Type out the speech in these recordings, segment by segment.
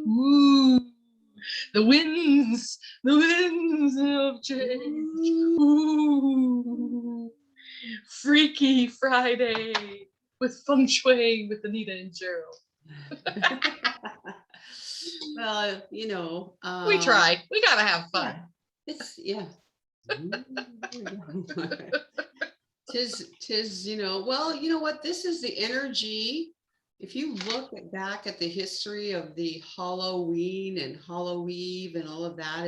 Ooh, the winds of change. Ooh, Freaky Friday with Feng Shui with Anita and Cheryl. Well, We try. We gotta have fun. Yeah. Tis, well, you know what? This is the energy. If you look back at the history of the Halloween and Halloween and all of that,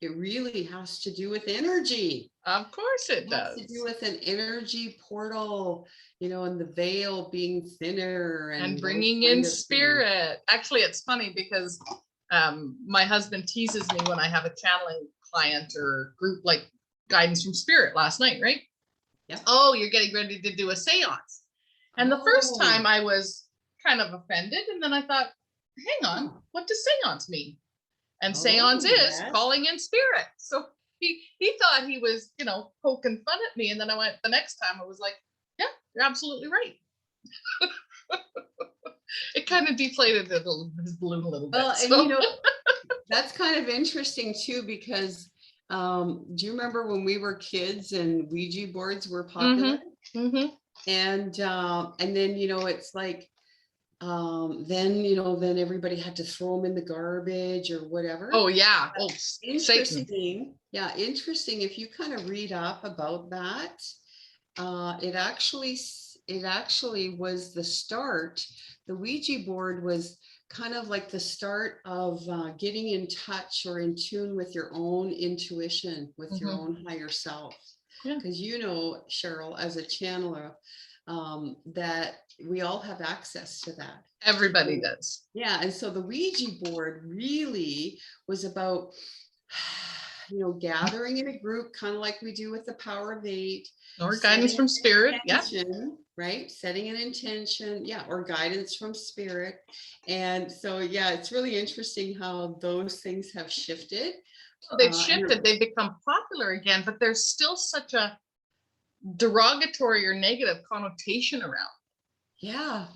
it really has to do with energy. Of course it does. It has to do with an energy portal, and the veil being thinner and bringing in spirit. Actually, it's funny because my husband teases me when I have a channeling client or group like guidance from spirit last night, right? Yeah. Oh, you're getting ready to do a seance. And the first time I was kind of offended, and then I thought, hang on, what does seance mean? And seance is calling in spirit. So he thought he was, poking fun at me. And then the next time I was like, yeah, you're absolutely right. It kind of deflated his balloon a little bit. Well, and that's kind of interesting too, because do you remember when we were kids and Ouija boards were popular? Mm-hmm. And then it's like then everybody had to throw them in the garbage or whatever. Oh yeah. Oh, interesting. Satan. Yeah, interesting. If you kind of read up about that, it actually was the start. The Ouija board was kind of like the start of getting in touch or in tune with your own intuition, with your own higher self. Because Cheryl, as a channeler, that we all have access to that. Everybody does. Yeah. And so the Ouija board really was about, gathering in a group, kind of like we do with the Power of 8. Or guidance from spirit. Yeah. Right. Setting an intention. Yeah. Or guidance from spirit. And so, yeah, it's really interesting how those things have shifted. They've shifted. They've become popular again, but there's still such a derogatory or negative connotation around. Yeah.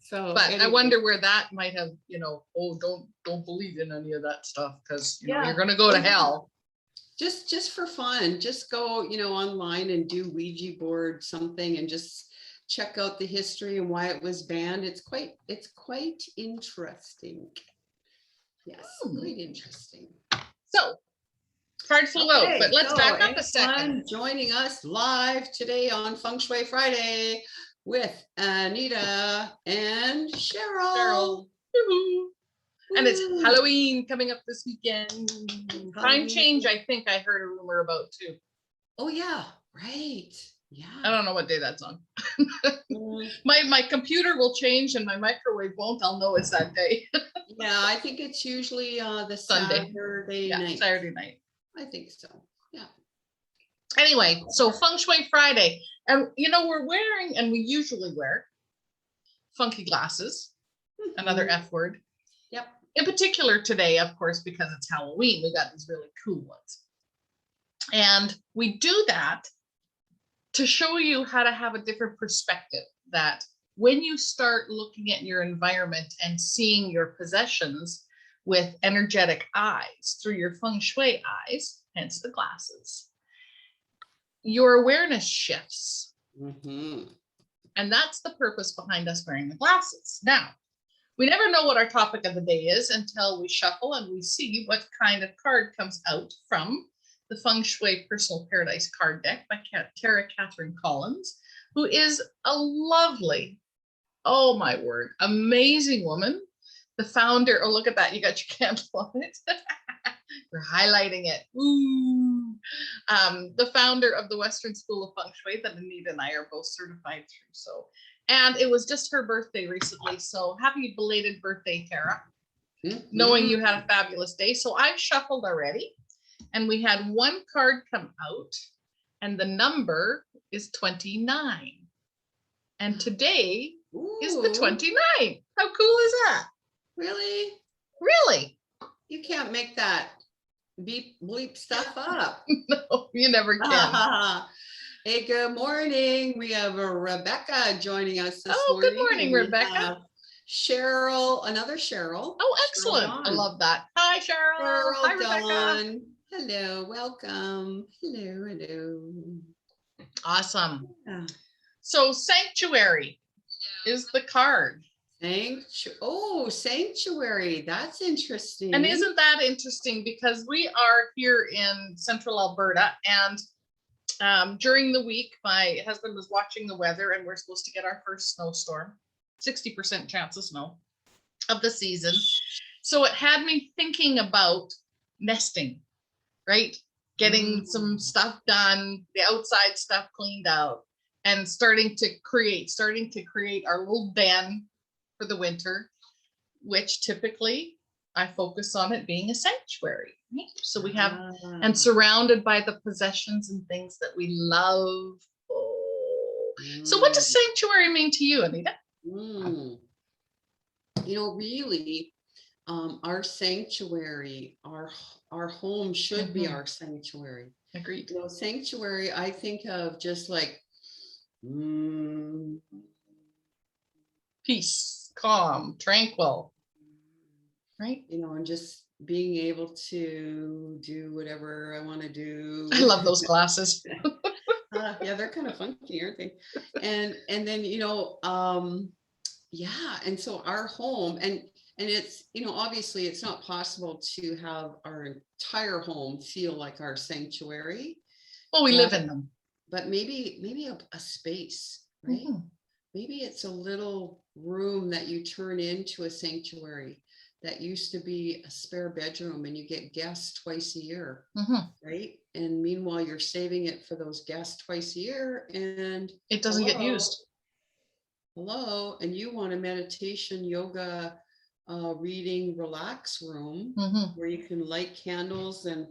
So, but anyway. I wonder where that might have, don't believe in any of that stuff because you're going to go to hell. Just for fun, just go, online and do Ouija board something and just check out the history and why it was banned. It's quite interesting. Yes, quite interesting. So, card flew out, but let's back up a second. Joining us live today on Feng Shui Friday with Anita and Cheryl. And it's Halloween coming up this weekend. Time change, I think I heard a rumor about too. Oh yeah, right. Yeah. I don't know what day that's on. My computer will change and my microwave won't. I'll know it's that day. Yeah, I think it's usually the Sunday. Saturday night. Saturday night. I think so. Yeah. Anyway, so Feng Shui Friday. And we're wearing, and we usually wear, funky glasses. Another F word. Yep. In particular today, of course, because it's Halloween, we got these really cool ones. And we do that to show you how to have a different perspective, that when you start looking at your environment and seeing your possessions with energetic eyes, through your Feng Shui eyes, hence the glasses, your awareness shifts. And that's the purpose behind us wearing the glasses. Now, we never know what our topic of the day is until we shuffle and we see what kind of card comes out from the Feng Shui Personal Paradise card deck by Tara Catherine Collins, who is a lovely, oh my word, amazing woman. The founder, oh, look at that. You got your candle on it. We're highlighting it. Ooh. The founder of the Western School of Feng Shui that Anita and I are both certified through. So, and it was just her birthday recently. So happy belated birthday, Tara. Knowing you had a fabulous day. So I've shuffled already. And we had one card come out. And the number is 29. And today is the 29th. How cool is that? Really? Really? You can't make that beep bleep stuff up. No, you never can. Hey, good morning. We have Rebecca joining us this morning. Good morning, Rebecca. Cheryl, another Cheryl. Oh, Cheryl excellent. I Dawn. love that. Hi, Cheryl. Hi, Cheryl Rebecca. Dawn. Hello, welcome. Hello, hello. Awesome. Yeah. So sanctuary is the card. Sanctuary. That's interesting. And isn't that interesting? Because we are here in central Alberta, and during the week, my husband was watching the weather, and we're supposed to get our first snowstorm, 60% chance of snow of the season. So it had me thinking about nesting, right? Getting some stuff done, the outside stuff cleaned out, and starting to create our little den for the winter, which typically I focus on it being a sanctuary. Right? So we have, and surrounded by the possessions and things that we love. Oh. So what does sanctuary mean to you, Anita? Really, our sanctuary, our home should be our sanctuary. Agreed. Sanctuary, I think of just like peace, calm, tranquil, right? And just being able to do whatever I want to do. I love those glasses. Yeah, they're kind of funky, aren't they? And then and so our home, and it's obviously it's not possible to have our entire home feel like our sanctuary. Well, we live in them. But maybe a space, right? Maybe it's a little room that you turn into a sanctuary that used to be a spare bedroom, and you get guests twice a year, right? And meanwhile, you're saving it for those guests twice a year, and it doesn't get used. Hello, and you want a meditation, yoga, reading, relax room where you can light candles and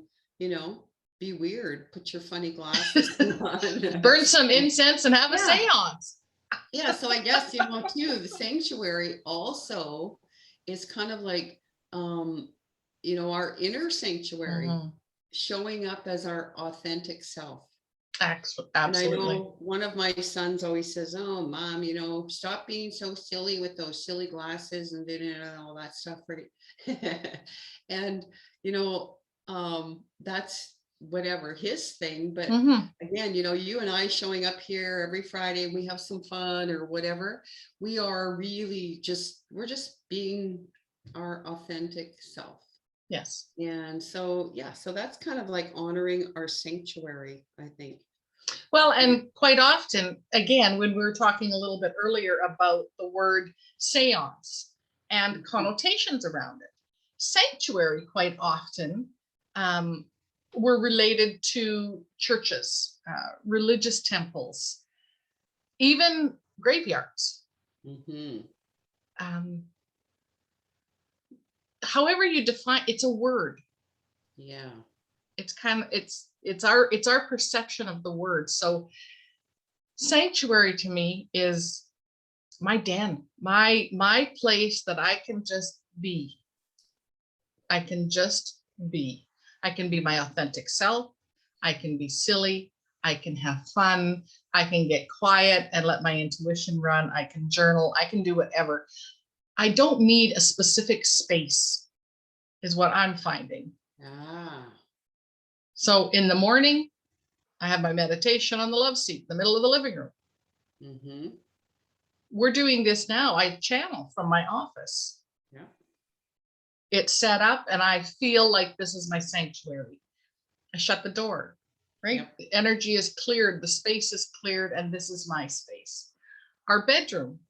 be weird, put your funny glasses on, burn some incense, and have a seance. Yeah, so I guess too, the sanctuary also is kind of like our inner sanctuary, showing up as our authentic self. Absolutely. And I know one of my sons always says, "Oh, Mom, stop being so silly with those silly glasses and all that stuff." And that's whatever his thing. But again, you and I showing up here every Friday, we have some fun or whatever. We are really we're just being our authentic self. Yes. And so that's kind of like honoring our sanctuary, I think. Well, and quite often, again, when we were talking a little bit earlier about the word seance and connotations around it, sanctuary quite often were related to churches, religious temples, even graveyards. However you define, it's a word. Yeah. It's kind of, it's our perception of the word. So sanctuary to me is my den, my place that I can just be. I can just be. I can be my authentic self. I can be silly. I can have fun. I can get quiet and let my intuition run. I can journal. I can do whatever. I don't need a specific space, is what I'm finding. So in the morning, I have my meditation on the love seat, in the middle of the living room. We're doing this now. I channel from my office. Yeah. It's set up, and I feel like this is my sanctuary. I shut the door, right? Yep. The energy is cleared, the space is cleared, and this is my space. Our bedroom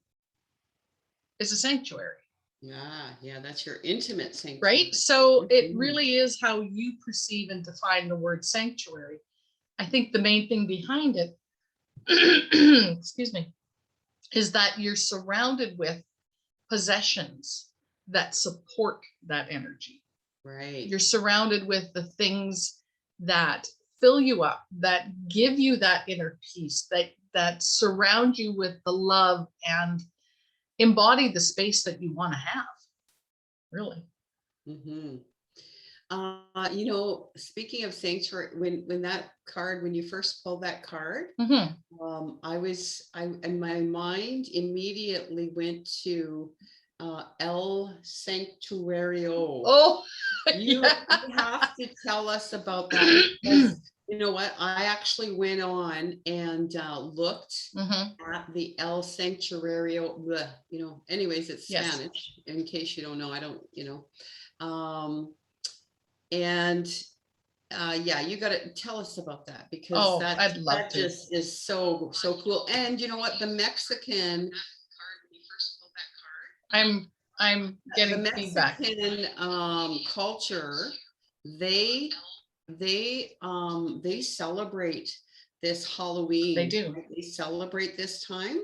is a sanctuary. Yeah, that's your intimate sanctuary. Right? So it really is how you perceive and define the word sanctuary. I think the main thing behind it, excuse me, is that you're surrounded with possessions that support that energy. Right. You're surrounded with the things that fill you up, that give you that inner peace, that surround you with the love and embody the space that you want to have. Really. Speaking of sanctuary, when you first pulled that card, and my mind immediately went to El Sanctuario. Oh, You yeah. have to tell us about that, because you know what? I actually went on and looked Mhm. at the El Sanctuario. Bleh, you know, anyways, it's Yes. Spanish. In case you don't know, I don't. And yeah, you got to tell us about that, because Oh, I'd love that to. just is so cool. And you know what? The Mexican I'm the getting feedback. Mexican culture, they they celebrate this Halloween. They do. They celebrate this time,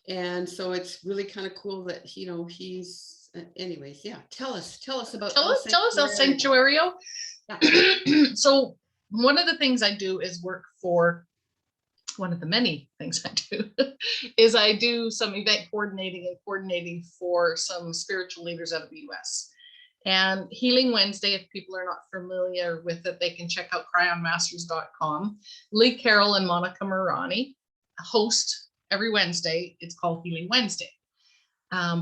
and so it's really kind of cool that he's. Anyways, yeah. Tell us about Tell us El Sanctuario. Yeah. So one of the things I do is work for, one of the many things I do is I do some event coordinating for some spiritual leaders out of the US. And Healing Wednesday, if people are not familiar with it, they can check out cryonmasters.com. Lee Carroll and Monica Morani host every Wednesday. It's called Healing Wednesday.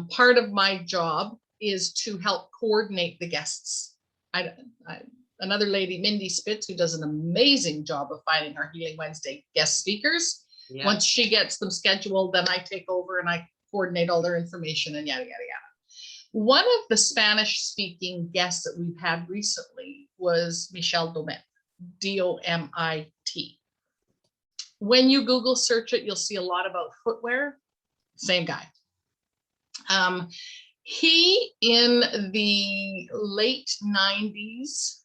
Part of my job is to help coordinate the guests. Another lady, Mindy Spitz, who does an amazing job of finding our Healing Wednesday guest speakers. Yeah. Once she gets them scheduled, then I take over and I coordinate all their information and yada, yada, yada. One of the Spanish speaking guests that we've had recently was Michelle Domet, Domit. When you Google search it, you'll see a lot about footwear. Same guy. He, in the late 90s,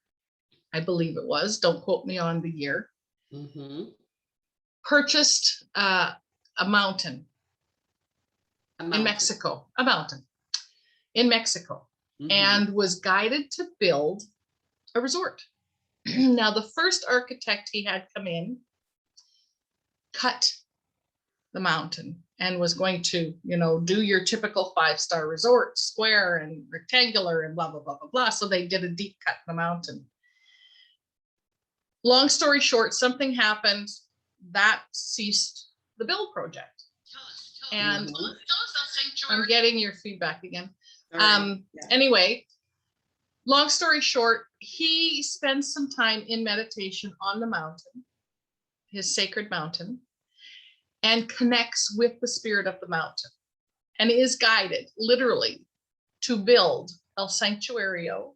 I believe it was, don't quote me on the year, purchased a mountain in Mexico, and was guided to build a resort. Now, the first architect he had come in cut the mountain and was going to, do your typical 5-star resort, square and rectangular and blah, blah, blah, blah, blah. So they did a deep cut in the mountain. Long story short, something happened that ceased the build project. And I'm getting your feedback again. Anyway, long story short, he spends some time in meditation on the mountain, his sacred mountain, and connects with the spirit of the mountain and is guided literally to build El Sanctuario,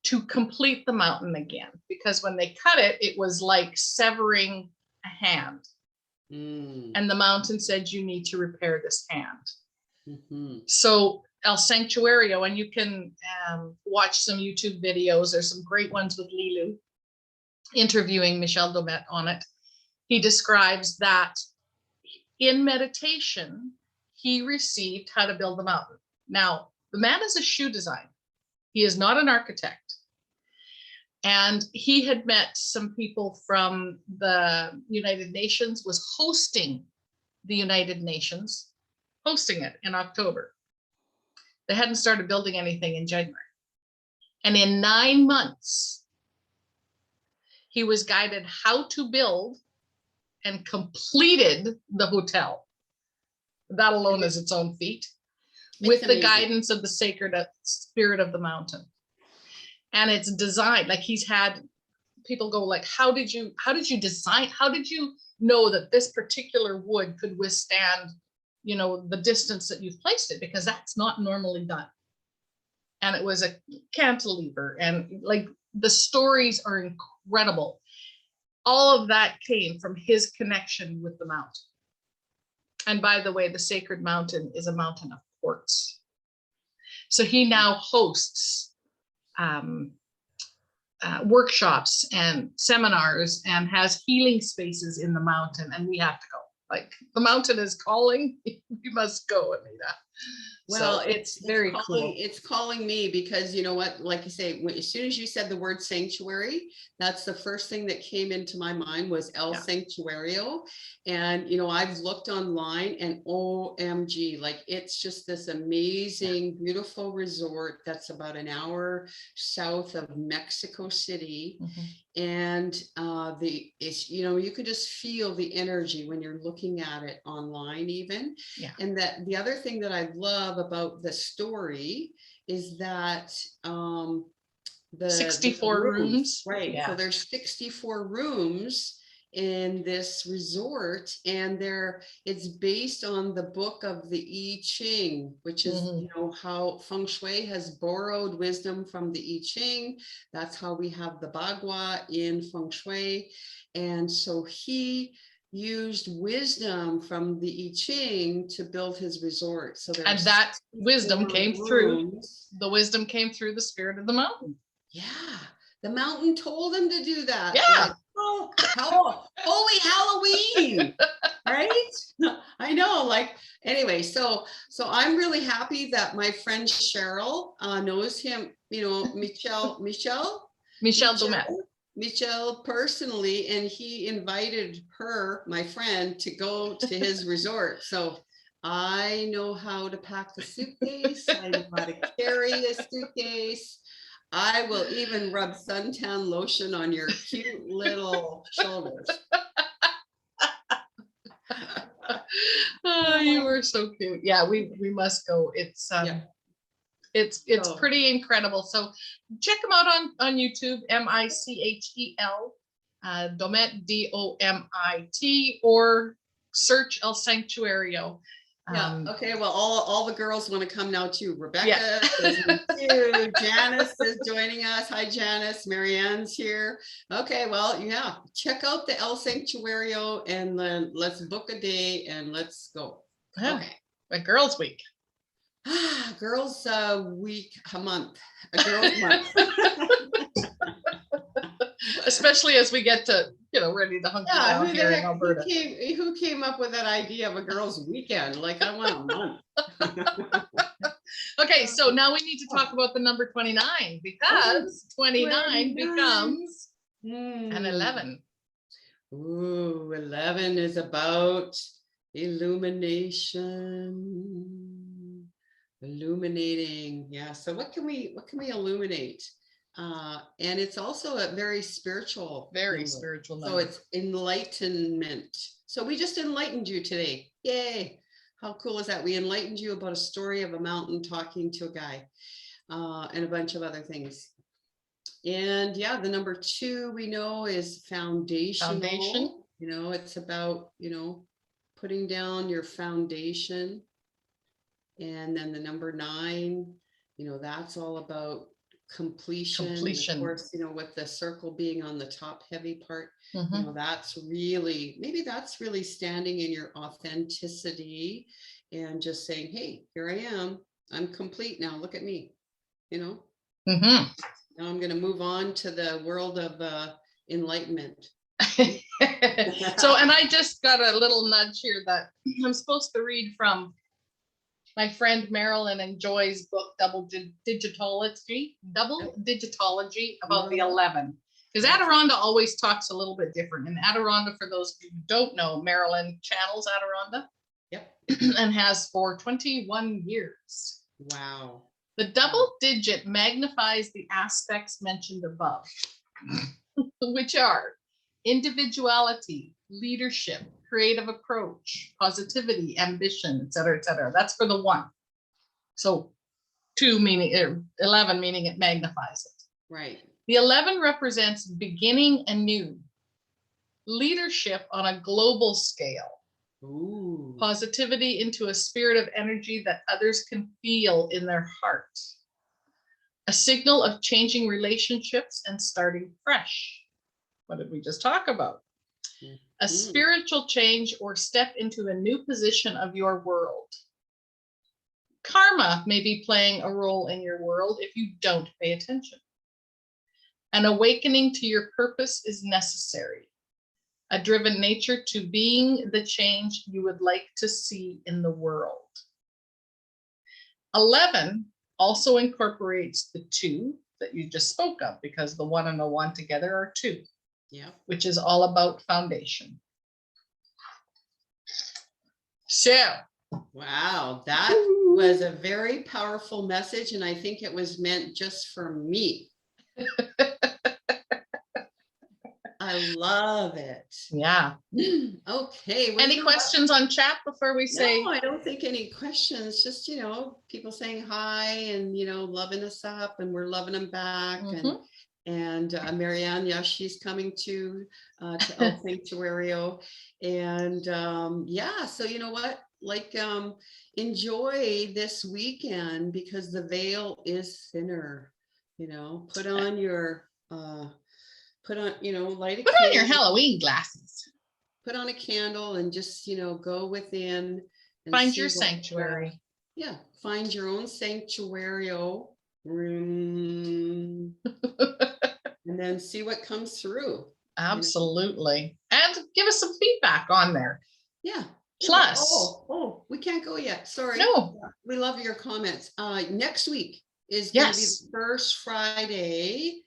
to complete the mountain again, because when they cut it, it was like severing a hand. And the mountain said, you need to repair this hand. So El Sanctuario, and you can watch some YouTube videos. There's some great ones with Lilu interviewing Michelle Domet on it. He describes that in meditation, he received how to build the mountain. Now, the man is a shoe designer. He is not an architect. And he had met some people from the United Nations, was hosting the United Nations, hosting it in October. They hadn't started building anything in January. And in 9 months, he was guided how to build and completed the hotel. That alone is its own feat, with the guidance of the sacred spirit of the mountain. And it's designed, like, he's had people go like, how did you design, how did you know that this particular wood could withstand, the distance that you've placed it? Because that's not normally done. And it was a cantilever, and like, the stories are incredible. All of that came from his connection with the mountain. And by the way, the sacred mountain is a mountain of quartz. So he now hosts workshops and seminars and has healing spaces in the mountain, and we have to go. Like, the mountain is calling. We must go, Anita. Well, so it's very cool. It's calling me, because you know what, like you say, as soon as you said the word sanctuary, that's the first thing that came into my mind was El Sanctuario. And I've looked online, and OMG, like, it's just this amazing, beautiful resort that's about an hour south of Mexico City. And you could just feel the energy when you're looking at it online even. Yeah. And that the other thing that I love about the story is that the 64 rooms. right? Yeah. So there's 64 rooms in this resort, and it's based on the book of the I Ching, which is how Feng Shui has borrowed wisdom from the I Ching. That's how we have the Bagua in Feng Shui. And so he used wisdom from the I Ching to build his resort. So and that wisdom came through. The wisdom came through the spirit of the mountain. Yeah, the mountain told him to do that. Yeah. Like, oh, holy Halloween, right? I know. Like, anyway, so I'm really happy that my friend Cheryl knows him. Michelle Domet. Personally, and he invited her, my friend, to go to his resort. So I know how to pack the suitcase. I know how to carry a suitcase. I will even rub suntan lotion on your cute little shoulders. Oh, you were so cute. Yeah, we must go. It's pretty incredible. So check them out on YouTube, Michel, Domit, Domit, or search El Sanctuario. Yeah. Okay. Well, all the girls want to come now too. Rebecca is too. Janice is joining us. Hi, Janice. Marianne's here. Okay. Well, yeah. Check out the El Sanctuario, and then let's book a day and let's go. Okay. A girls' week. Girls' week, a month. A girls' month. Especially as we get to, ready to hunker down here in Alberta. Who came up with that idea of a girls' weekend? Like, I want a month. Okay, so now we need to talk about the number 29, because 29 becomes an 11. Ooh, 11 is about illumination, illuminating. Yeah. So what can we illuminate? And it's also a very spiritual number. So it's enlightenment. So we just enlightened you today. Yay. How cool is that? We enlightened you about a story of a mountain talking to a guy, and a bunch of other things. And yeah, the number 2 we know is foundation. It's about, putting down your foundation. And then the number 9, that's all about completion. Of course, with the circle being on the top heavy part, that's really standing in your authenticity and just saying, hey, here I am. I'm complete now. Look at me, Now I'm going to move on to the world of enlightenment. So, and I just got a little nudge here that I'm supposed to read from my friend Marilyn and Joy's book, Double Digitology about the 11. Because Adironda always talks a little bit different. And Adironda, for those of you who don't know, Marilyn channels Adironda. Yep. And has for 21 years. Wow. The double digit magnifies the aspects mentioned above, which are individuality, leadership, creative approach, positivity, ambition, etc., etc. That's for the 1. So 2 meaning 11 meaning it magnifies it. Right. The 11 represents beginning anew, leadership on a global scale. Ooh. Positivity into a spirit of energy that others can feel in their heart. A signal of changing relationships and starting fresh. What did we just talk about? A spiritual change or step into a new position of your world. Karma may be playing a role in your world if you don't pay attention. An awakening to your purpose is necessary. A driven nature to being the change you would like to see in the world. 11 also incorporates the 2 that you just spoke of, because the 1 and the 1 together are 2. Yeah. Which is all about foundation. So. Wow, that was a very powerful message, and I think it was meant just for me. I love it. Yeah. Okay. Well, Any questions on chat before we say? No, I don't think any questions. Just, people saying hi and, loving us up, and we're loving them back. Mhm. And Marianne, yeah, she's coming to El Sanctuario. And yeah, so you know what? Like, enjoy this weekend, because the veil is thinner. Put on your light a Put on your candle, Halloween glasses. put on a candle, and just go within and Find see your what, sanctuary. yeah, find your own sanctuario room, and then see what comes through. Absolutely. And give us some feedback on there. Yeah. Plus. Oh, we can't go yet. Sorry. No. We love your comments. Next week is going to be Yes. the first Friday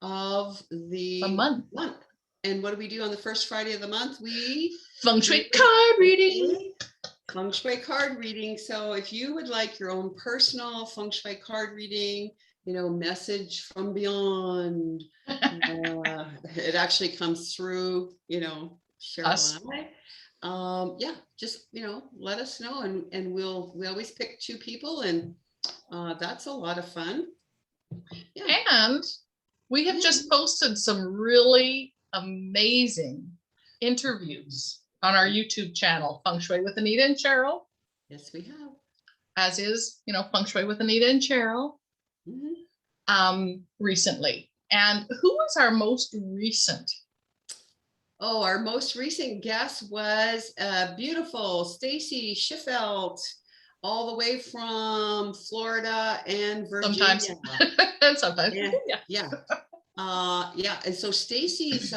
of the month. And what do we do on the first Friday of the month? We Feng Shui card reading. Feng Shui card reading. So if you would like your own personal Feng Shui card reading, message from beyond, it actually comes through, Cheryl Us. and I. Yeah, just, let us know, and we always pick 2 people, and that's a lot of fun. Yeah. And we have just posted some really amazing interviews on our YouTube channel, Feng Shui with Anita and Cheryl. Yes, we have. As is, Feng Shui with Anita and Cheryl. Recently. And who was our most recent? Oh, our most recent guest was beautiful Stacy Schiffelt, all the way from Florida and Virginia. Sometimes. Yeah. And so Stacy's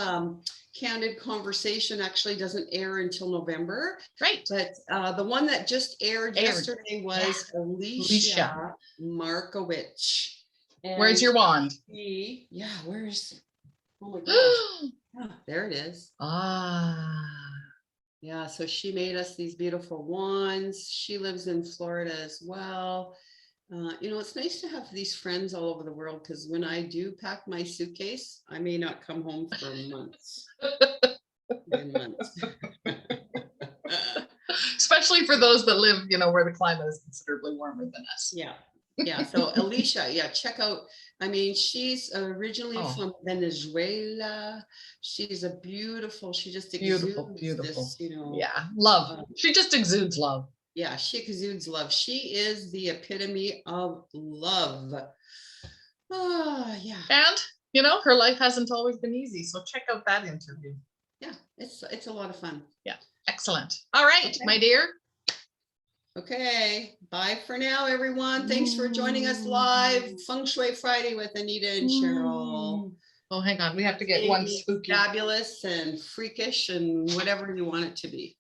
candid conversation actually doesn't air until November. Right. But the one that just aired yesterday was Alicia Markowicz. Where's your wand? Where's? Oh my gosh. There it is. Yeah, so she made us these beautiful wands. She lives in Florida as well. It's nice to have these friends all over the world, because when I do pack my suitcase, I may not come home for months and months. Especially for those that live, where the climate is considerably warmer than us. Yeah. So Alicia, check out. I mean, she's originally from Venezuela. She's she just exudes beautiful. this, love. She just exudes love. Yeah, she exudes love. She is the epitome of love. Yeah. And, her life hasn't always been easy. So check out that interview. Yeah, it's a lot of fun. Yeah, excellent. All right, my dear. Okay, bye for now, everyone. Thanks for joining us live. Feng Shui Friday with Anita and Cheryl. Oh, hang on. We have to get one spooky. Fabulous and freakish and whatever you want it to be.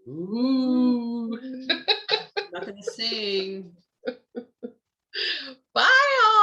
Ooh. Nothing to sing. Bye all.